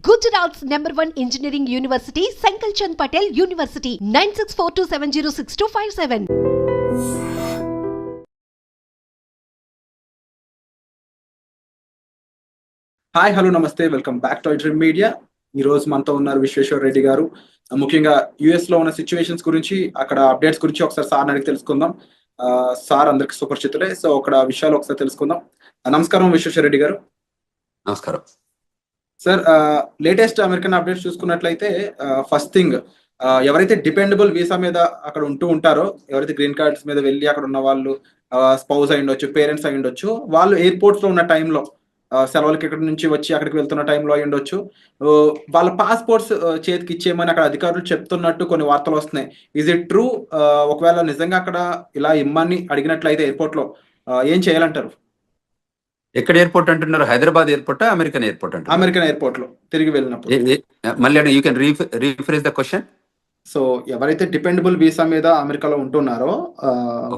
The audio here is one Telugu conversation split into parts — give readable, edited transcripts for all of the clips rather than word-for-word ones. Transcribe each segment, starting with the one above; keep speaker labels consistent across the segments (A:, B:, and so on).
A: Gujarat's #1 engineering university, Sankalchand Patel University, 9642706257.
B: Hi hello నమస్తే, welcome back to Dream Media. ఈ రోజు మనతో ఉన్నారు విశ్వేశ్వర రెడ్డి గారు. ముఖ్యంగా యుఎస్ లో ఉన్న సిచ్యువేషన్స్ గురించి, అక్కడ అప్డేట్స్ గురించి ఒకసారి సార్ అడిగి తెలుసుకుందాం. సార్ అందరికి సుపరిచితులే, సో అక్కడ విషయాలు ఒకసారి తెలుసుకుందాం. నమస్కారం విశ్వేశ్వర రెడ్డి గారు.
C: నమస్కారం
B: సార్. లేటెస్ట్ అమెరికన్ అప్డేట్స్ చూసుకున్నట్లయితే ఫస్ట్ థింగ్, ఎవరైతే డిపెండబుల్ వీసా మీద అక్కడ ఉంటూ ఉంటారో, ఎవరైతే గ్రీన్ కార్డ్స్ మీద వెళ్ళి అక్కడ ఉన్న వాళ్ళు స్పౌస్ అయి ఉండొచ్చు, పేరెంట్స్ అయి ఉండొచ్చు, వాళ్ళు ఎయిర్పోర్ట్స్ లో ఉన్న టైంలో సెలవులకి ఇక్కడ నుంచి వచ్చి అక్కడికి వెళ్తున్న టైంలో అయి ఉండొచ్చు, వాళ్ళ పాస్పోర్ట్స్ చేతికి ఇచ్చేయమని అక్కడ అధికారులు చెప్తున్నట్టు కొన్ని వార్తలు వస్తున్నాయి. Is it true? ఒకవేళ నిజంగా అక్కడ ఇలా ఇమ్మని అడిగినట్లయితే ఎయిర్పోర్ట్ లో ఏం చేయాలంటారు?
C: ఎక్కడ ఎయిర్పోర్ట్ అంటున్నారు? హైదరాబాద్ ఎయిర్పోర్ట్, అమెరికన్ ఎయిర్పోర్ట్ అంటారు?
B: అమెరికన్ ఎయిర్పోర్ట్ లో తిరిగి వెళ్ళినప్పుడు.
C: మళ్ళీ you can rephrase the question.
B: So ఎవరైతే డిపెండబుల్ వీసా మీద అమెరికాలో ఉంటున్నారో,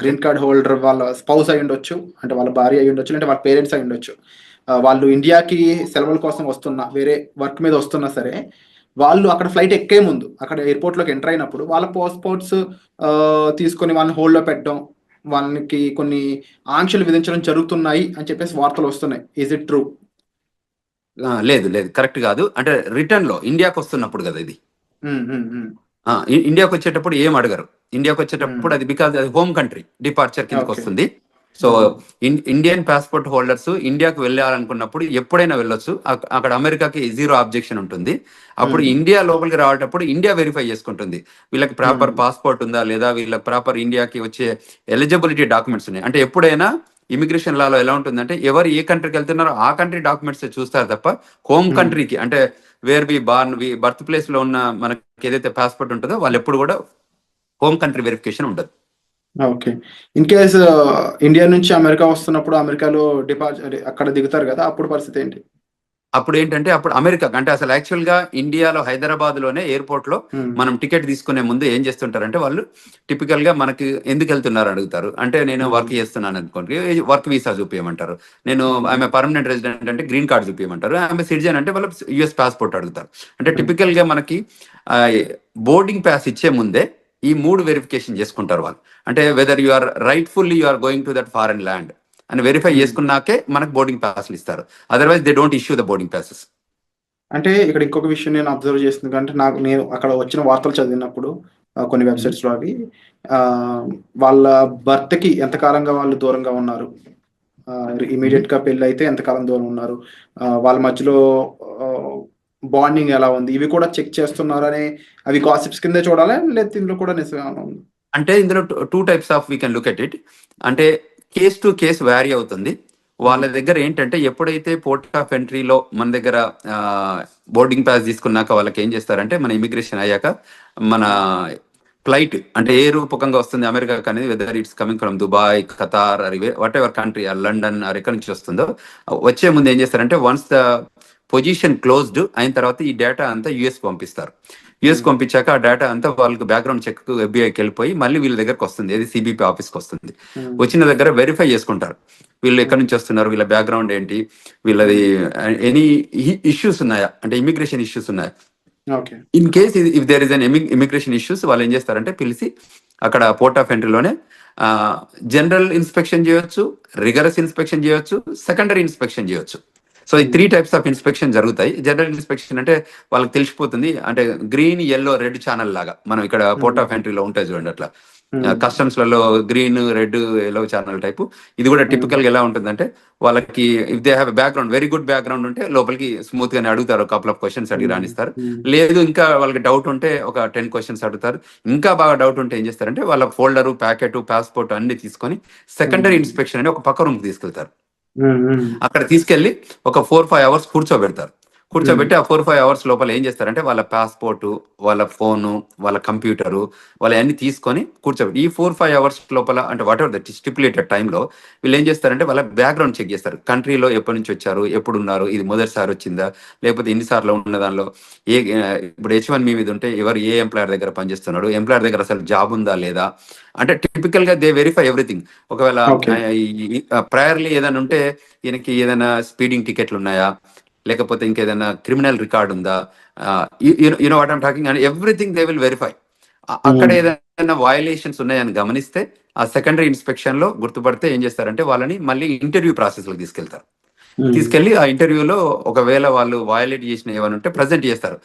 B: గ్రీన్ కార్డ్ హోల్డర్, వాళ్ళ స్పౌస్ అయి ఉండొచ్చు, అంటే వాళ్ళ భార్య అయి ఉండొచ్చు, అంటే వాళ్ళ పేరెంట్స్ అయి ఉండొచ్చు, వాళ్ళు ఇండియాకి సెలవుల కోసం వస్తున్నా, వేరే వర్క్ మీద వస్తున్నా సరే, వాళ్ళు అక్కడ ఫ్లైట్ ఎక్కే ముందు అక్కడ ఎయిర్పోర్ట్లోకి ఎంటర్ అయినప్పుడు వాళ్ళ పాస్పోర్ట్స్ తీసుకొని వాళ్ళని హోల్డ్లో పెట్టడం, వాళ్ళకి కొన్ని ఆంక్షలు విధించడం జరుగుతున్నాయి అని చెప్పేసి వార్తలు వస్తున్నాయి. Is it true?
C: లేదు లేదు, కరెక్ట్ కాదు. అంటే రిటర్న్ లో ఇండియాకి వస్తున్నప్పుడు కదా ఇది. ఇండియాకి వచ్చేటప్పుడు ఏం అడగరు. ఇండియాకి వచ్చేటప్పుడు అది బికాజ్ అది హోమ్ కంట్రీ డిపార్చర్ కిందకి వస్తుంది. సో ఇండియన్ పాస్పోర్ట్ హోల్డర్స్ ఇండియాకి వెళ్ళాలనుకున్నప్పుడు ఎప్పుడైనా వెళ్ళొచ్చు. అక్కడ అమెరికాకి జీరో ఆబ్జెక్షన్ ఉంటుంది. అప్పుడు ఇండియా లోపలికి రావటప్పుడు ఇండియా వెరిఫై చేసుకుంటుంది వీళ్ళకి ప్రాపర్ పాస్పోర్ట్ ఉందా లేదా, వీళ్ళకి ప్రాపర్ ఇండియాకి వచ్చే ఎలిజిబిలిటీ డాక్యుమెంట్స్ ఉన్నాయి. అంటే ఎప్పుడైనా ఇమిగ్రేషన్ లాలో ఎలా ఉంటుందంటే, ఎవరు ఏ కంట్రీకి వెళ్తున్నారో ఆ కంట్రీ డాక్యుమెంట్స్ చూస్తారు తప్ప హోమ్ కంట్రీకి, అంటే where we born, birth place లో ఉన్న మనకి ఏదైతే పాస్పోర్ట్ ఉంటుందో వాళ్ళు ఎప్పుడు కూడా హోమ్ కంట్రీ వెరిఫికేషన్ ఉండదు.
B: ఓకే. ఇన్ కేస్ ఇండియా నుంచి అమెరికా వస్తున్నప్పుడు అమెరికాలో అక్కడ దిగుతారు కదా, అప్పుడు పరిస్థితి ఏంటి?
C: అప్పుడు ఏంటంటే, అప్పుడు అమెరికా అంటే అసలు యాక్చువల్ గా ఇండియాలో హైదరాబాద్ లోనే ఎయిర్పోర్ట్ లో మనం టికెట్ తీసుకునే ముందు ఏం చేస్తుంటారంటే, వాళ్ళు టిపికల్ గా మనకి ఎందుకు వెళ్తున్నారు అడుగుతారు. అంటే నేను వర్క్ చేస్తున్నాను అనుకోండి, వర్క్ వీసా చూపించమంటారు. నేను ఆమె పర్మనెంట్ రెసిడెంట్ అంటే గ్రీన్ కార్డ్ చూపించమంటారు. ఆమె సిటిజన్ అంటే వాళ్ళు యుఎస్ పాస్పోర్ట్ అడుగుతారు. అంటే టిపికల్ గా మనకి బోర్డింగ్ పాస్ ఇచ్చే ముందే ఈ 3 వెరిఫికేషన్ చేసుకుంటారు వాళ్ళు. అంటే whether you are rightfully you are going to that foreign land అని వెరిఫై చేసుకున్నాకే మనకు బోర్డింగ్ పాస్లు ఇస్తారు. Otherwise they don't issue the boarding passes.
B: అంటే ఇక్కడ ఇంకొక విషయం నేను అబ్జర్వ్ చేస్తుంది, అంటే నేను అక్కడ వచ్చిన వార్తలు చదివినప్పుడు కొన్ని వెబ్సైట్స్ లో అవి వాళ్ళ భర్తకి ఎంతకాలంగా వాళ్ళు దూరంగా ఉన్నారు, ఇమీడియట్ గా పెళ్లి అయితే ఎంతకాలం దూరం ఉన్నారు, వాళ్ళ మధ్యలో బాండింగ్ ఎలా ఉంది, ఇవి కూడా చెక్ చేస్తున్నారని, అవి గాసిప్స్ కింద చూడాలి లేదా ఇందులో కూడా నిజంగా?
C: అంటే ఇందులో 2 types of we can look at it. అంటే కేస్ టు కేస్ వ్యారీ అవుతుంది. వాళ్ళ దగ్గర ఏంటంటే, ఎప్పుడైతే పోర్ట్ ఆఫ్ ఎంట్రీలో మన దగ్గర బోర్డింగ్ పాస్ తీసుకున్నాక వాళ్ళకి ఏం చేస్తారంటే, మన ఇమిగ్రేషన్ అయ్యాక మన ఫ్లైట్ అంటే ఏ రూపకంగా వస్తుంది అమెరికాకి అనేది, whether it's coming from Dubai, Qatar, what ever country, London ఎక్కడి నుంచి వస్తుందో, వచ్చే ముందు ఏం చేస్తారంటే, వన్స్ ద పొజిషన్ క్లోజ్డ్ అయిన తర్వాత ఈ డేటా అంతా యుఎస్ పంపిస్తారు. యుఎస్ పంపించాక ఆ డేటా అంతా వాళ్ళకి బ్యాక్గ్రౌండ్ చెక్ ఎఫ్బిఐకి వెళ్ళిపోయి మళ్ళీ వీళ్ళ దగ్గరకు వస్తుంది, ఏది సిబిపి ఆఫీస్కి వస్తుంది. వచ్చిన దగ్గర వెరిఫై చేసుకుంటారు వీళ్ళు ఎక్కడి నుంచి వస్తున్నారు, వీళ్ళ బ్యాక్గ్రౌండ్ ఏంటి, వీళ్ళది ఎనీ ఇష్యూస్ ఉన్నాయా, అంటే ఇమిగ్రేషన్ ఇష్యూస్ ఉన్నాయా. In case if there is an immigration issues, వాళ్ళు ఏం చేస్తారంటే పిలిచి అక్కడ పోర్ట్ ఆఫ్ ఎంట్రీలోనే జనరల్ ఇన్స్పెక్షన్ చేయొచ్చు, రిగరస్ ఇన్స్పెక్షన్ చేయొచ్చు, సెకండరీ ఇన్స్పెక్షన్ చేయొచ్చు. సో ఈ 3 టైప్స్ ఆఫ్ ఇన్స్పెక్షన్ జరుగుతాయి. జనరల్ ఇన్స్పెక్షన్ అంటే వాళ్ళకి తెలిసిపోతుంది, అంటే గ్రీన్, ఎల్లో, రెడ్ ఛానల్ లాగా మనం ఇక్కడ పోర్ట్ ఆఫ్ ఎంట్రీలో ఉంటాయి చూడండి, అట్లా కస్టమ్స్ లలో green, red, yellow channel type. ఇది కూడా టిపికల్ గా ఎలా ఉంటుందంటే, వాళ్ళకి if they have background, very good background ఉంటే లోపలికి స్మూత్ గానే అడుగుతారు, కపుల్ ఆఫ్ క్వశ్చన్స్ అడిగి రాణిస్తారు. లేదు ఇంకా వాళ్ళకి డౌట్ ఉంటే ఒక 10 క్వశ్చన్స్ అడుగుతారు. ఇంకా బాగా డౌట్ ఉంటే ఏం చేస్తారంటే, వాళ్ళ ఫోల్డరు, ప్యాకెట్, పాస్పోర్ట్ అన్ని తీసుకొని సెకండరీ ఇన్స్పెక్షన్ అని ఒక పక్క రూమ్ తీసుకెళ్తారు. అక్కడ తీసుకెళ్లి ఒక 4-5 అవర్స్ కూర్చోబెట్టి ఆ 4-5 అవర్స్ లోపల ఏం చేస్తారంటే, వాళ్ళ పాస్పోర్టు, వాళ్ళ ఫోను, వాళ్ళ కంప్యూటరు, వాళ్ళ అన్ని తీసుకొని కూర్చోబెట్టి ఈ 4-5 అవర్స్ లోపల, అంటే వాట్ ఎవర్ ద స్టిపులేటెడ్ టైంలో వీళ్ళు ఏం చేస్తారంటే వాళ్ళ బ్యాక్గ్రౌండ్ చెక్ చేస్తారు. కంట్రీలో ఎప్పటి నుంచి వచ్చారు, ఎప్పుడు ఉన్నారు, ఇది మొదటిసారి వచ్చిందా లేకపోతే ఎన్నిసార్లు ఉన్న దానిలో ఇప్పుడు H1B మీద ఉంటే ఎవరు ఏ ఎంప్లాయర్ దగ్గర పనిచేస్తున్నాడు, ఎంప్లాయర్ దగ్గర అసలు జాబ్ ఉందా లేదా, అంటే టిపికల్ గా దే వెరిఫై ఎవ్రీథింగ్. ఒకవేళ ప్రయర్లీ ఏదైనా ఉంటే ఈయనకి ఏదైనా స్పీడింగ్ టికెట్లు ఉన్నాయా, లేకపోతే ఇంకేదైనా క్రిమినల్ రికార్డ్ ఉందా, you know what I'm talking, and everything they will verify. అక్కడ ఏదైనా వయలేషన్స్ ఉన్నాయని గమనిస్తే ఆ సెకండరీ ఇన్స్పెక్షన్ లో గుర్తుపడితే ఏం చేస్తారంటే వాళ్ళని మళ్ళీ ఇంటర్వ్యూ ప్రాసెస్ లో తీసుకెళ్తారు. తీసుకెళ్లి ఆ ఇంటర్వ్యూలో ఒకవేళ వాళ్ళు వయలేట్ చేసిన ఏమైనా ఉంటే ప్రజెంట్ చేస్తారు.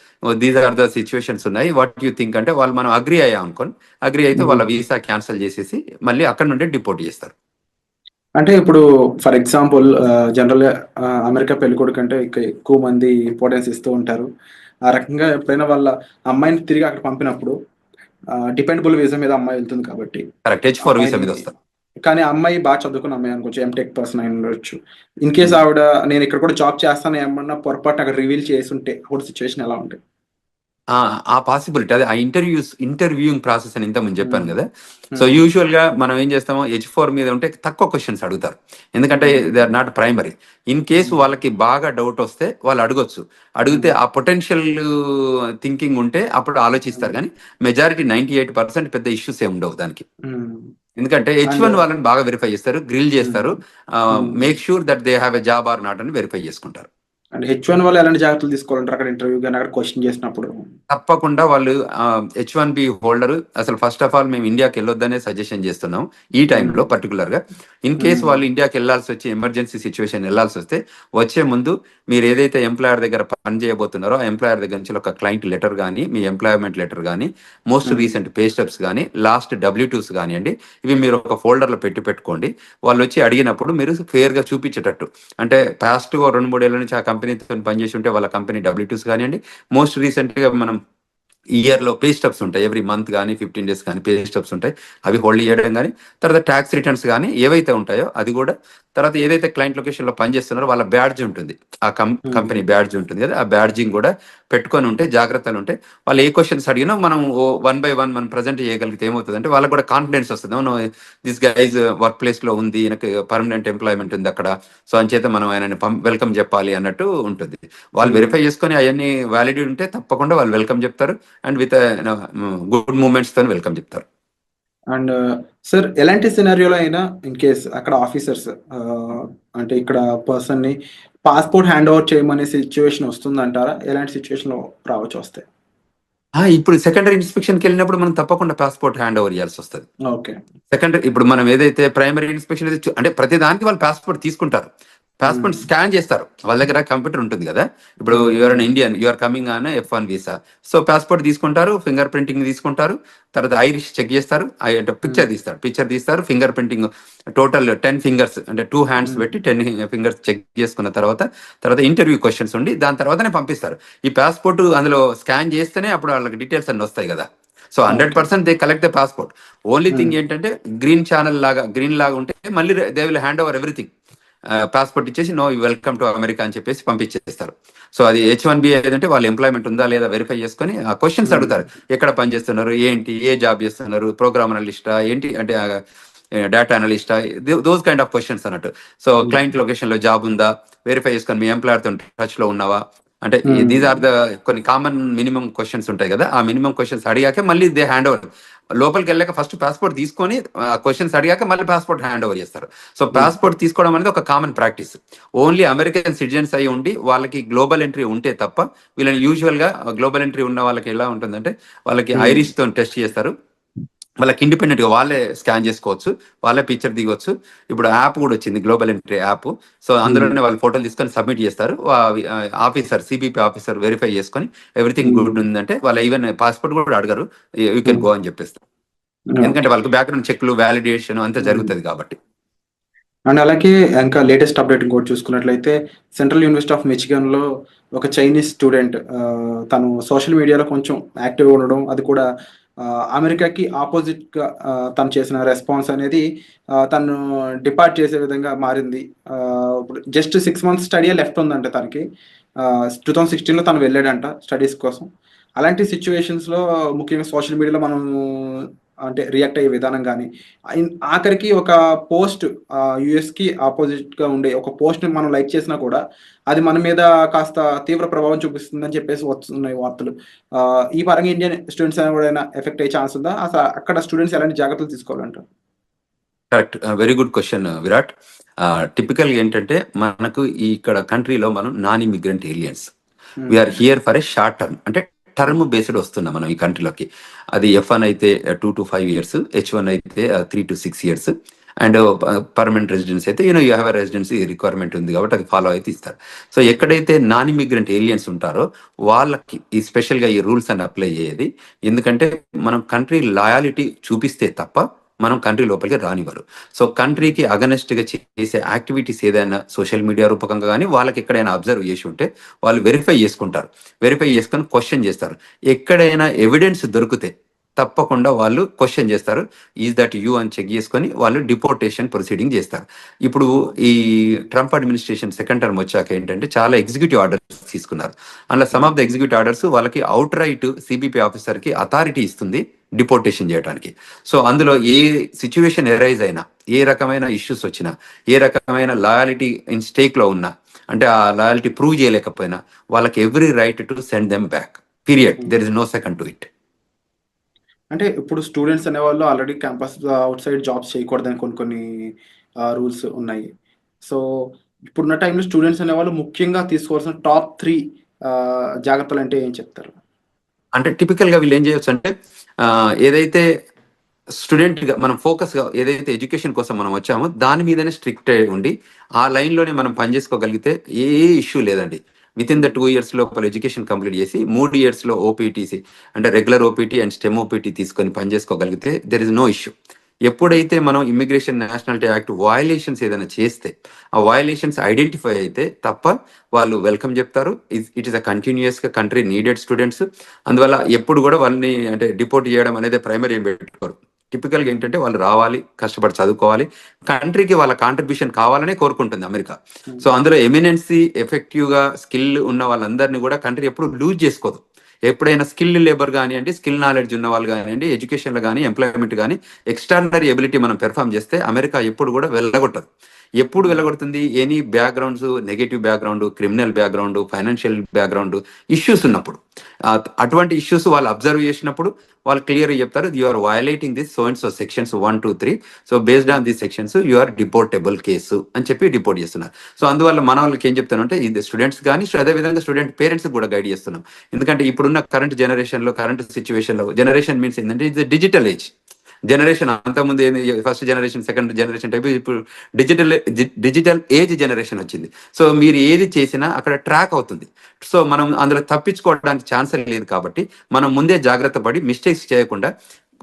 C: దీస్ ఆర్ ద సిచ్యువేషన్స్ ఉన్నాయి, వాట్ యూ థింక్ అంటే వాళ్ళు మనం అగ్రి అయ్యాం అనుకోని, అగ్రి అయితే వాళ్ళ వీసా క్యాన్సిల్ చేసేసి మళ్ళీ అక్కడ నుండి డిపోర్ట్ చేస్తారు.
B: అంటే ఇప్పుడు ఫర్ ఎగ్జాంపుల్ జనరల్ గా అమెరికా పెళ్ళికొడుకు అంటే ఎక్కువ మంది ఇంపార్టెన్స్ ఇస్తూ ఉంటారు. ఆ రకంగా ఎప్పుడైనా వాళ్ళ అమ్మాయిని తిరిగి అక్కడ పంపినప్పుడు డిపెండబుల్ వీసా మీద అమ్మాయి వెళ్తుంది కాబట్టి
C: కరెక్ట్, H4 వీసా మీద వస్తారు.
B: కానీ ఆ అమ్మాయి బాగా చదువుకున్న అమ్మాయి అనుకోవచ్చు, ఎంటెక్ పర్సన్ అయి ఉండొచ్చు. ఇన్ కేస్ ఆవిడ నేను ఇక్కడ కూడా జాబ్ చేస్తాను ఏమన్నా పొరపాటు అక్కడ రివీల్ చేసి ఉంటే అప్పుడు సిచ్యువేషన్ ఎలా ఉంటుంది?
C: ఆ పాసిబిలిటీ, అదే ఆ ఇంటర్వ్యూయింగ్ ప్రాసెస్ అని ఇంతకుముందు చెప్పాను కదా. సో యూజువల్ గా మనం ఏం చేస్తామో H4 మీద ఉంటే తక్కువ క్వశ్చన్స్ అడుగుతారు, ఎందుకంటే they are not primary. In case వాళ్ళకి బాగా డౌట్ వస్తే వాళ్ళు అడగొచ్చు, అడిగితే ఆ పొటెన్షియల్ థింకింగ్ ఉంటే అప్పుడు ఆలోచిస్తారు. కానీ మెజారిటీ 98% పెద్ద ఇష్యూస్ ఏమి ఉండవు దానికి. ఎందుకంటే H1 వాళ్ళని బాగా వెరిఫై చేస్తారు, గ్రిల్ చేస్తారు, make sure that they have a job or not అని వెరిఫై చేసుకుంటారు.
B: అంటే H1 వాళ్ళు ఎలాంటి జాగ్రత్తలు తీసుకోవాలంటారు అక్కడ ఇంటర్వ్యూ కానీ అక్కడ క్వశ్చన్ చేసినప్పుడు?
C: తప్పకుండా వాళ్ళు H1B హోల్డర్ అసలు ఫస్ట్ ఆఫ్ ఆల్ మేము ఇండియాకి వెళ్ళొద్దనే సజెషన్ చేస్తున్నాం ఈ టైంలో పర్టికులర్ గా. ఇన్ కేసు వాళ్ళు ఇండియాకి వెళ్ళాల్సి వచ్చి ఎమర్జెన్సీ సిచ్యువేషన్ వెళ్ళాల్సి వస్తే వచ్చే ముందు మీరు ఏదైతే ఎంప్లాయర్ దగ్గర పని చేయబోతున్నారో ఆ ఎంప్లాయర్ దగ్గర నుంచి ఒక క్లయింట్ లెటర్ కానీ, మీ ఎంప్లాయ్మెంట్ లెటర్ కానీ, మోస్ట్ రీసెంట్ పే స్టెప్స్ కానీ, లాస్ట్ W2s కానివ్వండి, ఇవి మీరు ఒక ఫోల్డర్లో పెట్టుకోండి. వాళ్ళు వచ్చి అడిగినప్పుడు మీరు ఫేర్ గా చూపించేటట్టు, అంటే పాస్ట్ 2-3 ఏళ్ళ నుంచి ఆ కంపెనీతో పనిచేసి ఉంటే వాళ్ళ కంపెనీ W2s కానివ్వండి, మోస్ట్ రీసెంట్ గా మనం ఇయర్ లో పే స్టబ్స్ ఉంటాయి, ఎవ్రీ మంత్ కానీ 15 days కానీ పే స్టబ్స్ ఉంటాయి, అవి హోల్డ్ చేయడం కానీ, తర్వాత ట్యాక్స్ రిటర్న్స్ కానీ ఏవైతే ఉంటాయో అది కూడా, తర్వాత ఏదైతే క్లయింట్ లొకేషన్ లో పనిచేస్తున్నారో వాళ్ళ బ్యాడ్జ్ ఉంటుంది, ఆ కంపెనీ బ్యాడ్జ్ ఉంటుంది కదా, ఆ బ్యాడ్జింగ్ కూడా పెట్టుకొని ఉంటే జాగ్రత్తలు ఉంటే వాళ్ళు ఏ క్వశ్చన్స్ అడిగినా మనం 1 by 1 మనం ప్రజెంట్ చేయగలిగితే ఏమవుతుంది అంటే వాళ్ళకి కూడా కాన్ఫిడెన్స్ వస్తుంది. దిస్ గైజ్ వర్క్ ప్లేస్ లో ఉంది, ఈయనకి పర్మనెంట్ ఎంప్లాయ్మెంట్ ఉంది అక్కడ, సో అంచేత మనం ఆయనని వెల్కమ్ చెప్పాలి అన్నట్టు ఉంటుంది. వాళ్ళు వెరిఫై చేసుకొని అవన్నీ వ్యాలిడిటీ ఉంటే తప్పకుండా వాళ్ళు వెల్కమ్ చెప్తారు, అండ్ విత్ గుడ్ మూమెంట్స్ తో వెల్కమ్ చెప్తారు.
B: అండ్ సార్ ఎలాంటి సినారియోలో అయినా ఇన్ కేస్ అక్కడ ఆఫీసర్స్ అంటే ఇక్కడ పర్సన్ ని పాస్పోర్ట్ హ్యాండ్ ఓవర్ చేయమనే సిచ్యువేషన్ వస్తుందంటారా? ఎలాంటి సిచ్యువేషన్ లో రావచ్చు వస్తే?
C: ఇప్పుడు సెకండరీ ఇన్స్పెక్షన్కి వెళ్ళినప్పుడు మనం తప్పకుండా పాస్పోర్ట్ హ్యాండ్ ఓవర్ చేయాల్సి వస్తుంది.
B: ఓకే.
C: సెకండరీ ఇప్పుడు మనం ఏదైతే ప్రైమరీ ఇన్స్పెక్షన్ అంటే ప్రతి దానికి వాళ్ళు పాస్పోర్ట్ తీసుకుంటారు, పాస్పోర్ట్ స్కాన్ చేస్తారు, వాళ్ళ దగ్గర కంప్యూటర్ ఉంటుంది కదా. ఇప్పుడు you are an Indian, you are coming on F1 visa, so passport తీసుకుంటారు, ఫింగర్ ప్రింటింగ్ తీసుకుంటారు, తర్వాత ఐరిష్ చెక్ చేస్తారు, పిక్చర్ తీస్తారు, ఫింగర్ ప్రింటింగ్ టోటల్ 10 fingers అంటే 2 hands పెట్టి 10 fingers చెక్ చేసుకున్న తర్వాత ఇంటర్వ్యూ క్వశ్చన్స్ ఉండి దాని తర్వాతనే పంపిస్తారు. ఈ పాస్పోర్ట్ అందులో స్కాన్ చేస్తేనే అప్పుడు వాళ్ళకి డీటెయిల్స్ అన్ని వస్తాయి కదా. So 100% they collect the passport. Only thing ఏంటంటే గ్రీన్ లాగా ఉంటే మళ్ళీ they will hand over everything, passport ఇచ్చేసి నో వెల్కమ్ టు అమెరికా అని చెప్పేసి పంపించేస్తారు. సో అది H1B ఏదంటే వాళ్ళ ఎంప్లాయ్మెంట్ ఉందా లేదా వెరిఫై చేసుకొని ఆ క్వశ్చన్స్ అడుగుతారు, ఎక్కడ పని చేస్తున్నారు, ఏంటి, ఏ జాబ్ చేస్తున్నారు, ప్రోగ్రామ్ అనలిస్టా ఏంటి అంటే డేటా అనలిస్టా, దోస్ కైండ్ ఆఫ్ క్వశ్చన్స్ అన్నట్టు. సో క్లయింట్ లొకేషన్ లో జాబ్ ఉందా వెరిఫై చేసుకొని, మీ ఎంప్లాయర్ తో టచ్ లో ఉన్నావా, అంటే దీస్ ఆర్ ద కొన్ని కామన్ మినిమం క్వశ్చన్స్ ఉంటాయి కదా. ఆ మినిమం క్వశ్చన్స్ అడిగాక మళ్ళీ దే హ్యాండ్ ఓవర్, లోపలికి వెళ్ళాక ఫస్ట్ పాస్పోర్ట్ తీసుకొని క్వశ్చన్స్ అడిగాక మళ్ళీ పాస్పోర్ట్ హ్యాండ్ ఓవర్ చేస్తారు. సో పాస్పోర్ట్ తీసుకోవడం అనేది ఒక common practice. Only American citizens అయి ఉండి వాళ్ళకి గ్లోబల్ ఎంట్రీ ఉంటే తప్ప వీళ్ళని యూజువల్ గా గ్లోబల్ ఎంట్రీ ఉన్న వాళ్ళకి ఎలా ఉంటుందంటే వాళ్ళకి ఐరిష్ తో టెస్ట్ చేస్తారు, వాళ్ళకి ఇండిపెండెంట్ గా వాళ్ళే స్కాన్ చేసుకోవచ్చు, వాళ్ళే పిక్చర్ దిగొచ్చు. ఇప్పుడు యాప్ కూడా వచ్చింది, గ్లోబల్ ఎంట్రీ యాప్. సో అందులోనే వాళ్ళు ఫోటోలు తీసుకొని సబ్మిట్ చేస్తారు, ఆఫీసర్ సిబిపి ఆఫీసర్ వెరిఫై చేసుకొని ఎవ్రీథింగ్ గుడ్ ఉందంటే వాళ్ళు ఈవెన్ పాస్పోర్ట్ కూడా అడగరు, యూ కెన్ గో అని చెప్పేస్తారు. ఎందుకంటే వాళ్ళకి బ్యాక్గ్రౌండ్ చెక్లు, వ్యాలిడేషన్ అంతా జరుగుతుంది కాబట్టి.
B: అండ్ అలాగే ఇంకా లేటెస్ట్ అప్డేట్ ఇంకోటి చూసుకున్నట్లయితే సెంట్రల్ యూనివర్సిటీ ఆఫ్ మిచిగన్ లో ఒక చైనీస్ స్టూడెంట్ తను సోషల్ మీడియాలో కొంచెం యాక్టివ్గా ఉండడం, అది కూడా అమెరికాకి ఆపోజిట్ గా తను చేసిన రెస్పాన్స్ అనేది తను డిపార్ట్ చేసే విధంగా మారింది. ఇప్పుడు జస్ట్ 6 months స్టడీ లెఫ్ట్ ఉందంట తనకి. 2016లో తను వెళ్ళాడంట స్టడీస్ కోసం. అలాంటి సిచ్యువేషన్స్ లో ముఖ్యంగా సోషల్ మీడియాలో మనం అంటే రియాక్ట్ అయ్యే విధానం కానీ, ఆఖరికి ఒక పోస్ట్ యుఎస్కి ఆపోజిట్ గా ఉండే ఒక పోస్ట్ ని మనం లైక్ చేసినా కూడా అది మన మీద కాస్త తీవ్ర ప్రభావం చూపిస్తుందని చెప్పేసి వస్తున్నాయి వార్తలు. ఈ పరంగా ఇండియన్ స్టూడెంట్స్ కూడా ఎఫెక్ట్ అయ్యే ఛాన్స్ ఉందా? అసలు అక్కడ స్టూడెంట్స్ ఎలాంటి జాగ్రత్తలు తీసుకోవాలంటారు?
C: Correct, very good question Virat. టిపికల్గా ఏంటంటే మనకు ఈ ఇక్కడ కంట్రీలో మనం non immigrant aliens, we are here for a short term, అంటే టర్మ్ బేస్డ్ వస్తున్నాం మనం ఈ కంట్రీలోకి. అది F1 అయితే 2 to 5 years, H1 అయితే 3 to 6 years, and permanent residence అయితే you have a residency requirement ఉంది కాబట్టి అది ఫాలో అయితే ఇస్తారు. సో ఎక్కడైతే నాన్ ఇమిగ్రెంట్ ఏలియన్స్ ఉంటారో వాళ్ళకి ఈ స్పెషల్గా ఈ రూల్స్ అని అప్లై అయ్యేది. ఎందుకంటే మనం కంట్రీ లాయాలిటీ చూపిస్తే తప్ప మనం కంట్రీ లోపలికి రానివ్వరు. సో కంట్రీకి అగనెస్ట్గా చేసే యాక్టివిటీస్ ఏదైనా సోషల్ మీడియా రూపకంగా కానీ వాళ్ళకి ఎక్కడైనా అబ్జర్వ్ చేసి ఉంటే వాళ్ళు వెరిఫై చేసుకుంటారు. వెరిఫై చేసుకొని క్వశ్చన్ చేస్తారు. ఎక్కడైనా ఎవిడెన్స్ దొరికితే తప్పకుండా వాళ్ళు క్వశ్చన్ చేస్తారు, ఈజ్ దట్ యూ అని చెక్ చేసుకొని వాళ్ళు డిపోర్టేషన్ ప్రొసీడింగ్ చేస్తారు. ఇప్పుడు ఈ ట్రంప్ అడ్మినిస్ట్రేషన్ సెకండ్ టర్మ్ వచ్చాక ఏంటంటే చాలా ఎగ్జిక్యూటివ్ ఆర్డర్స్ తీసుకున్నారు. అందులో some of the executive orders వాళ్ళకి అవుట్ రైట్ సిబిపి ఆఫీసర్కి అథారిటీ ఇస్తుంది డిపోర్టేషన్ చేయడానికి. సో అందులో ఏ సిచ్యువేషన్ ఎరైజ్ అయినా, ఏ రకమైన ఇష్యూస్ వచ్చినా, ఏ రకమైన లాయాలిటీ ఇన్ స్టేక్లో ఉన్నా, అంటే ఆ లాయాలిటీ ప్రూవ్ చేయలేకపోయినా వాళ్ళకి every right to send them back, period. There is no second to it.
B: అంటే ఇప్పుడు స్టూడెంట్స్ అనేవాళ్ళు already campus outside jobs చేయకూడదని కొన్ని రూల్స్ ఉన్నాయి. సో ఇప్పుడున్న టైంలో స్టూడెంట్స్ అనేవాళ్ళు ముఖ్యంగా తీసుకోవాల్సిన టాప్ 3 జాగ్రత్తలు అంటే ఏం చెప్తారు?
C: అంటే టిపికల్గా వీళ్ళు ఏం చేయొచ్చు అంటే ఏదైతే స్టూడెంట్గా మనం ఫోకస్గా ఏదైతే ఎడ్యుకేషన్ కోసం మనం వచ్చామో దాని మీదనే స్ట్రిక్ట్ ఉండి ఆ లైన్లోనే మనం పనిచేసుకోగలిగితే ఏ ఇష్యూ లేదండి. విత్ ఇన్ ద 2 years లోపల ఎడ్యుకేషన్ కంప్లీట్ చేసి 3 years ఓపీటీసీ అంటే regular OPT and stem OPT తీసుకొని పనిచేసుకోగలిగితే దెర్ ఇస్ నో ఇష్యూ. ఎప్పుడైతే మనం ఇమిగ్రేషన్ నేషనాలిటీ యాక్ట్ వయలేషన్స్ ఏదైనా చేస్తే ఆ వయలేషన్స్ ఐడెంటిఫై అయితే తప్ప వాళ్ళు వెల్కమ్ చెప్తారు. ఇట్ ఈస్ అ కంటిన్యూస్గా కంట్రీ నీడెడ్ స్టూడెంట్స్. అందువల్ల ఎప్పుడు కూడా వాళ్ళని అంటే డిపోర్ట్ చేయడం అనేది ప్రైమరీ ఏం పెట్టుకోరు. టిపికల్గా ఏంటంటే వాళ్ళు రావాలి, కష్టపడి చదువుకోవాలి, కంట్రీకి వాళ్ళ కాంట్రిబ్యూషన్ కావాలనే కోరుకుంటుంది అమెరికా. సో అందులో ఎమినెన్సీ ఎఫెక్టివ్గా స్కిల్ ఉన్న వాళ్ళందరినీ కూడా కంట్రీ ఎప్పుడు లూజ్ చేసుకోదు. ఎప్పుడైనా స్కిల్ లేబర్ కానివ్వండి, స్కిల్ నాలెడ్జ్ ఉన్న వాళ్ళు కానివ్వండి, ఎడ్యుకేషన్లో కానీ ఎంప్లాయ్మెంట్ కానీ ఎక్స్ట్రాడినరీ ఎబిలిటీ మనం పెర్ఫామ్ చేస్తే అమెరికా ఎప్పుడు కూడా వెళ్ళగొట్టదు. ఎప్పుడు వెళ్ళగొడుతుంది? Any backgrounds, negative background, criminal background, financial background issues ఉన్నప్పుడు, అటువంటి ఇష్యూస్ వాళ్ళు అబ్జర్వ్ చేసినప్పుడు వాళ్ళు క్లియర్గా చెప్తారు, you are violating this so and so sections 1, 2, 3, so based on this sections you are deportable case అని చెప్పి డిపోర్ట్ చేస్తున్నారు. సో అందువల్ల మన వాళ్ళకి ఏం చెప్తానంటే ఇది స్టూడెంట్స్ కానీ అదేవిధంగా స్టూడెంట్ పేరెంట్స్ కూడా గైడ్ చేస్తున్నాం. ఎందుకంటే ఇప్పుడున్న కరెంట్ జనరేషన్లో, కరెంట్ సిచ్యువేషన్లో, జనరేషన్ మీన్స్ ఏంటంటే ఇది డిజిటల్ ఏజ్ జనరేషన్. అంతకుముందు ఏంది first generation, second generation type, ఇప్పుడు డిజిటల్ ఏజ్ జనరేషన్ వచ్చింది. సో మీరు ఏది చేసినా అక్కడ ట్రాక్ అవుతుంది. సో మనం అందులో తప్పించుకోవడానికి ఛాన్స్ లేదు. కాబట్టి మనం ముందే జాగ్రత్త పడి మిస్టేక్స్ చేయకుండా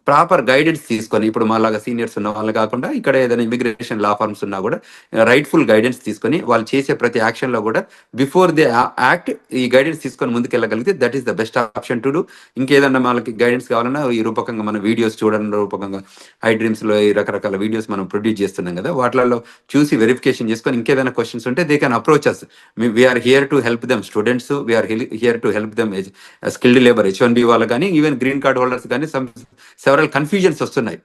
C: ప్రాపర్ గైడెన్స్ తీసుకొని, ఇప్పుడు మాలాగా సీనియర్స్ ఉన్న వాళ్ళు కాకుండా ఇక్కడ ఏదైనా ఇమిగ్రేషన్ లా ఫార్మ్స్ ఉన్నా కూడా రైట్ఫుల్ గైడెన్స్ తీసుకొని వాళ్ళు చేసే ప్రతి యాక్షన్లో కూడా బిఫోర్ దే యాక్ట్ ఈ గైడెన్స్ తీసుకొని ముందుకు వెళ్ళగలిగితే that is the best option to do. ఇంకేదన్నా వాళ్ళకి గైడెన్స్ కావాలన్నా ఈ రూపకంగా మన వీడియోస్ చూడడం రూపకంగా ఐ డ్రీమ్స్లో ఈ రకరకాల వీడియోస్ మనం ప్రొడ్యూస్ చేస్తున్నాం కదా, వాటిలలో చూసి వెరిఫికేషన్ చేసుకొని ఇంకేదైనా క్వశ్చన్స్ ఉంటే they can approach us. We are here to help them students, we are here to help them skilled labour H1B వాళ్ళు కానీ, ఈవెన్ గ్రీన్ కార్డ్ హోల్డర్స్ కానీ సెవరల్ కన్ఫ్యూజన్స్ వస్తున్నాయి.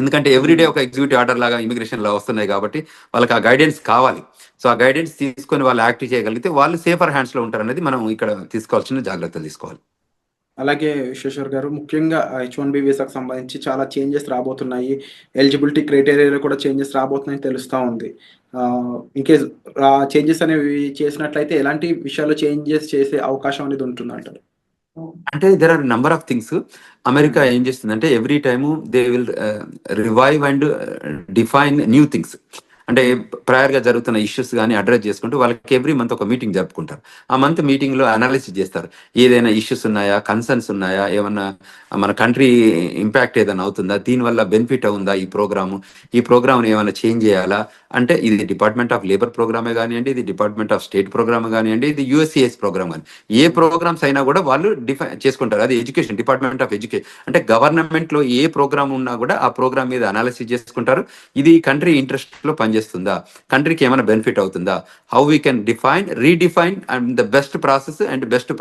C: ఎందుకంటే ఎవ్రీడే ఒక ఎగ్జిక్యూటివ్ ఆర్డర్ లాగా ఇమిగ్రేషన్ లా వస్తున్నాయి కాబట్టి వాళ్ళకి ఆ గైడెన్స్ కావాలి. సో ఆ గైడెన్స్ తీసుకొని వాళ్ళు యాక్ట్ చేయగలిగితే వాళ్ళు సేఫర్ హ్యాండ్స్లో ఉంటారు అనేది మనం ఇక్కడ తీసుకోవాల్సిన జాగ్రత్తలు తీసుకోవాలి.
B: అలాగే విశ్వేశ్వర్ గారు, ముఖ్యంగా H1B వీసాకు సంబంధించి చాలా చేంజెస్ రాబోతున్నాయి. ఎలిజిబిలిటీ క్రైటీరియాలో కూడా చేంజెస్ రాబోతున్నాయని తెలుస్తూ ఉంది. ఇన్కేస్ చేంజెస్ అనేవి చేసినట్లయితే ఎలాంటి విషయాల్లో చేంజెస్ చేసే అవకాశం అనేది ఉంటుంది అంటారు?
C: అంటే there are number of things. America ఏం చేస్తుందంటే every time they will revive and define new things. అంటే ప్రయర్గా జరుగుతున్న ఇష్యూస్ కానీ అడ్రస్ చేసుకుంటూ వాళ్ళకి ఎవ్రీ మంత్ ఒక మీటింగ్ జరుపుకుంటారు. ఆ మంత్ మీటింగ్లో అనాలిసిస్ చేస్తారు, ఏదైనా ఇష్యూస్ ఉన్నాయా, కన్సర్న్స్ ఉన్నాయా, ఏమన్నా మన కంట్రీ ఇంపాక్ట్ ఏదైనా అవుతుందా, దీనివల్ల బెనిఫిట్ అవుందా ఈ ప్రోగ్రామ్ని ఏమైనా చేంజ్ చేయాలా. అంటే ఇది డిపార్ట్మెంట్ ఆఫ్ లేబర్ ప్రోగ్రామే కానివ్వండి, ఇది డిపార్ట్మెంట్ ఆఫ్ స్టేట్ ప్రోగ్రామ్ కానివ్వండి, ఇది USCIS ప్రోగ్రామ్ కానీ, ఏ ప్రోగ్రామ్స్ అయినా కూడా వాళ్ళు డిఫైన్ చేసుకుంటారు. అది ఎడ్యుకేషన్, డిపార్ట్మెంట్ ఆఫ్ ఎడ్యుకేషన్ అంటే గవర్నమెంట్లో ఏ ప్రోగ్రామ్ ఉన్నా కూడా ఆ ప్రోగ్రామ్ మీద అనాలిసిస్ చేసుకుంటారు. ఇది కంట్రీ ఇంట్రెస్ట్లో పనిచేస్తుందా, కంట్రీకి ఏమైనా బెనిఫిట్ అవుతుందా, how we can redefine and the best process and best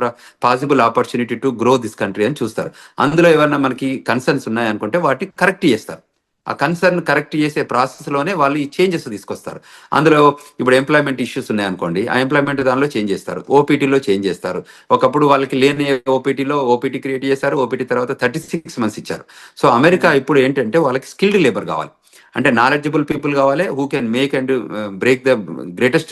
C: possible opportunity to grow this country అని చూస్తారు. అందులో ఏమైనా మనకి కన్సర్న్స్ ఉన్నాయనుకుంటే వాటిని కరెక్ట్ చేస్తారు. ఆ కన్సర్న్ కరెక్ట్ చేసే ప్రాసెస్లోనే వాళ్ళు ఈ చేంజెస్ తీసుకొస్తారు. అందులో ఇప్పుడు ఎంప్లాయ్మెంట్ ఇష్యూస్ ఉన్నాయనుకోండి, ఆ ఎంప్లాయ్మెంట్ దానిలో చేంజ్ చేస్తారు, ఓపీటీలో చేంజ్ చేస్తారు. ఒకప్పుడు వాళ్ళకి లేని ఓపీటీ క్రియేట్ చేశారు, ఓపీటీ తర్వాత 36 months ఇచ్చారు. సో అమెరికా ఇప్పుడు ఏంటంటే వాళ్ళకి స్కిల్డ్ లేబర్ కావాలి. అంటే నాలెడ్జబుల్ పీపుల్ కావాలి, who can make and break the greatest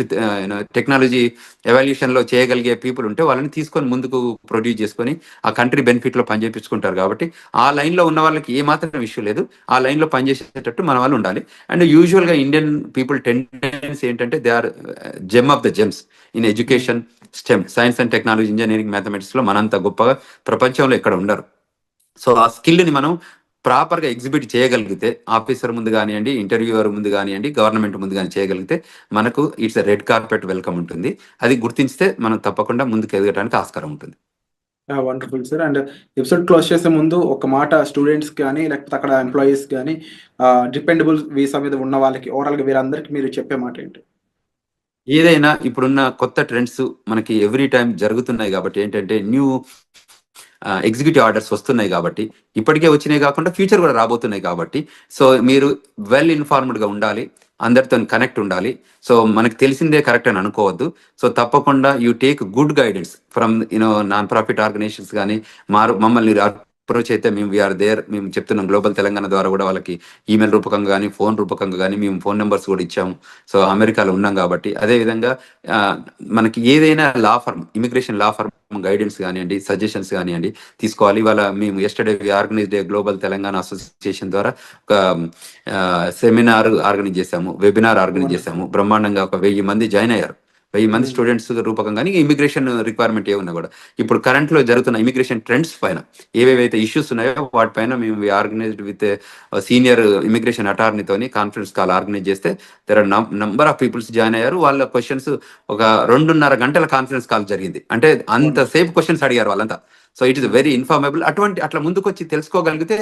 C: technology evolution లో చేయగలిగే పీపుల్ ఉంటే వాళ్ళని తీసుకొని ముందుకు ప్రొడ్యూస్ చేసుకొని ఆ కంట్రీ బెనిఫిట్ లో పనిచేపించుకుంటారు. కాబట్టి ఆ లైన్ లో ఉన్న వాళ్ళకి ఏ మాత్రం ఇష్యూ లేదు, ఆ లైన్ లో పనిచేసేటట్టు మన వాళ్ళు ఉండాలి. అండ్ యూజువల్ గా ఇండియన్ పీపుల్ టెండెన్సీ ఏంటంటే they are gem of the gems in education, STEM, science and technology, engineering, mathematics లో మనంత గొప్పగా ప్రపంచంలో ఎక్కడ ఉండరు. సో ఆ స్కిల్ని మనం ప్రాపర్గా ఎగ్జిబిట్ చేయగలిగితే, ఆఫీసర్ ముందు కానివ్వండి, ఇంటర్వ్యూవర్ ముందు కానివ్వండి, గవర్నమెంట్ ముందు కానీ చేయగలిగితే మనకు ఇట్స్ రెడ్ కార్పెట్ వెల్కమ్ ఉంటుంది. అది గుర్తించితే మనం తప్పకుండా ముందుకు ఎదగడానికి ఆస్కారం ఉంటుంది.
B: Wonderful sir. And episode close చేసే ముందు ఒక మాట స్టూడెంట్స్ కానీ లేకపోతే అక్కడ ఎంప్లాయీస్ కానీ డిపెండబుల్ వీసా మీద ఉన్న వాళ్ళకి ఓవరాల్గా వీరందరికీ మీరు చెప్పే మాట ఏంటి?
C: ఏదైనా ఇప్పుడున్న కొత్త ట్రెండ్స్ మనకి ఎవ్రీ టైం జరుగుతున్నాయి కాబట్టి ఏంటంటే న్యూ ఎగ్జిక్యూటివ్ ఆర్డర్స్ వస్తున్నాయి కాబట్టి, ఇప్పటికే వచ్చినాయి కాకుండా ఫ్యూచర్ కూడా రాబోతున్నాయి కాబట్టి, సో మీరు వెల్ ఇన్ఫార్మ్డ్గా ఉండాలి, అందరితో కనెక్ట్ ఉండాలి. సో మనకు తెలిసిందే కరెక్ట్ అని అనుకోవద్దు. సో తప్పకుండా you take good guidance from non profit organisations కానీ మమ్మల్ని అప్రోచ్ అయితే మేము వీఆర్ దేర్. మేము చెప్తున్నాం గ్లోబల్ తెలంగాణ ద్వారా కూడా వాళ్ళకి ఈమెయిల్ రూపకంగా కానీ ఫోన్ రూపకంగా కానీ మేము ఫోన్ నెంబర్స్ కూడా ఇచ్చాము. సో అమెరికాలో ఉన్నాం కాబట్టి అదేవిధంగా మనకి ఏదైనా law firm, immigration law firm guidance కానివ్వండి, సజెషన్స్ కానివ్వండి తీసుకోవాలి. ఇవాళ మేము yesterday organise global Telangana association ద్వారా ఒక సెమినార్ ఆర్గనైజ్ చేశాము, వెబినార్ ఆర్గనైజ్ చేశాము. బ్రహ్మాండంగా ఒక 1000 మంది జాయిన్ అయ్యారు. 1000 మంది స్టూడెంట్స్ రూపకంగానే ఇమిగ్రేషన్ రిక్వైర్మెంట్ ఏమున్నా కూడా ఇప్పుడు కరెంట్ లో జరుగుతున్న ఇమిగ్రేషన్ ట్రెండ్స్ పైన ఏవేవైతే ఇష్యూస్ ఉన్నాయో వాటిపైన మేము ఆర్గనైజ్డ్ విత్ సీనియర్ ఇమిగ్రేషన్ అటార్నీతోని కాన్ఫరెన్స్ కాల్ ఆర్గనైజ్ చేస్తే there are number of peoples join అయ్యారు. వాళ్ళ క్వశ్చన్స్ ఒక 2.5 గంటల కాన్ఫరెన్స్ కాల్ జరిగింది. అంటే అంతసేపు క్వశ్చన్స్ అడిగారు వాళ్ళంతా. So it is very informable. అట్లా ముందుకు వచ్చి తెలుసుకోగలిగితే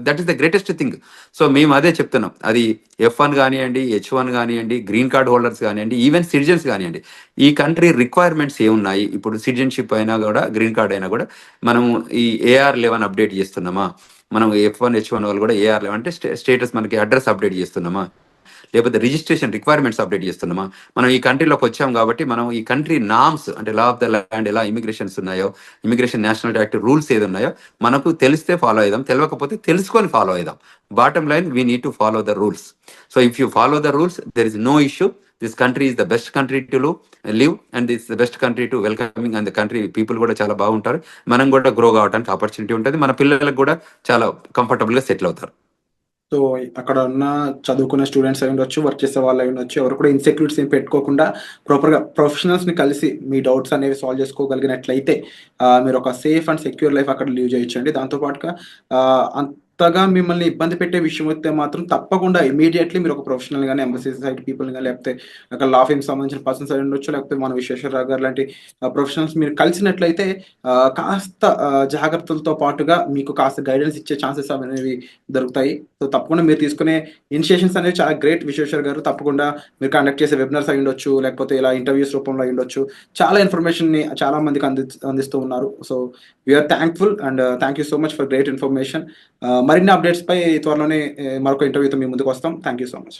C: that is the greatest thing. So మేము అదే చెప్తున్నాం. అది F1 కానివ్వండి, H1 కానివ్వండి, గ్రీన్ కార్డ్ హోల్డర్స్ కానివ్వండి, ఈవెన్ సిటిజన్స్ కానివ్వండి, ఈ కంట్రీ రిక్వైర్మెంట్స్ ఏమున్నాయి, ఇప్పుడు సిటిజన్షిప్ అయినా కూడా గ్రీన్ కార్డ్ అయినా కూడా మనం ఈ AR11 అప్డేట్ చేస్తున్నామా, మనం F1 H1 వాళ్ళు కూడా AR11 అంటే స్టేటస్ మనకి అడ్రస్ అప్డేట్ చేస్తున్నామా, లేకపోతే రిజిస్ట్రేషన్ రిక్వైర్మెంట్స్ అప్డేట్ చేస్తున్నామా. మనం ఈ కంట్రీలోకి వచ్చాం కాబట్టి మనం ఈ కంట్రీ నామ్స్ అంటే లా ఆఫ్ ద ల్యాండ్ ఎలా ఇమిగ్రేషన్స్ ఉన్నాయో, ఇమిగ్రేషన్ నేషనల్ యాక్ట్ రూల్స్ ఏది ఉన్నాయో మనకు తెలిస్తే ఫాలో అవుదాం, తెలియకపోతే తెలుసుకొని ఫాలో అవుదాం. Bottom line we need to follow the rules. So if you follow the rules there is no issue. This country is the best country to live and this the best country to welcoming. And the country people కూడా చాలా బాగుంటారు. మనం కూడా గ్రో కావడానికి ఆపర్చునిటీ ఉంటుంది. మన పిల్లలకు కూడా చాలా కంఫర్టబుల్గా సెటిల్ అవుతారు.
B: సో అక్కడ ఉన్న చదువుకున్న స్టూడెంట్స్ అయి ఉండొచ్చు, వర్క్ చేసే వాళ్ళు అయి ఉండొచ్చు, ఎవరు కూడా ఇన్సెక్యూరిటీస్ ఏం పెట్టుకోకుండా ప్రాపర్గా ప్రొఫెషనల్స్ని కలిసి మీ డౌట్స్ అనేవి సాల్వ్ చేసుకోగలిగినట్లయితే మీరు ఒక సేఫ్ అండ్ సెక్యూర్ లైఫ్ అక్కడ లీవ్ చేయొచ్చండి. దాంతోపాటుగా అంతగా మిమ్మల్ని ఇబ్బంది పెట్టే విషయం అయితే మాత్రం తప్పకుండా ఇమీడియట్లీ మీరు ఒక ప్రొఫెషనల్ కానీ, ఎంబసీ సైడ్ పీపుల్ కానీ, లేకపోతే అక్కడ లా ఫీమ్ సంబంధించిన పర్సన్స్ అయి ఉండొచ్చు, లేకపోతే మన విశ్వేశ్వరరావు గారు లాంటి ప్రొఫెషనల్స్ మీరు కలిసినట్లయితే కాస్త జాగ్రత్తలతో పాటుగా మీకు కాస్త గైడెన్స్ ఇచ్చే ఛాన్సెస్ అనేవి దొరుకుతాయి. సో తప్పకుండా మీరు తీసుకునే ఇనిషియేషన్స్ అనేవి చాలా గ్రేట్ విశ్వేశ్వర్ గారు. తప్పకుండా మీరు కండక్ట్ చేసే వెబినార్స్ అయి ఉండొచ్చు, లేకపోతే ఇలా ఇంటర్వ్యూస్ రూపంలో అయి ఉండొచ్చు, చాలా ఇన్ఫర్మేషన్ని చాలా మందికి అందిస్తూ ఉన్నారు. So we are thankful and thank you so much for great information. మరిన్ని అప్డేట్స్ పై త్వరలోనే మరొక ఇంటర్వ్యూతో మీ ముందుకు వస్తాం. Thank you so much.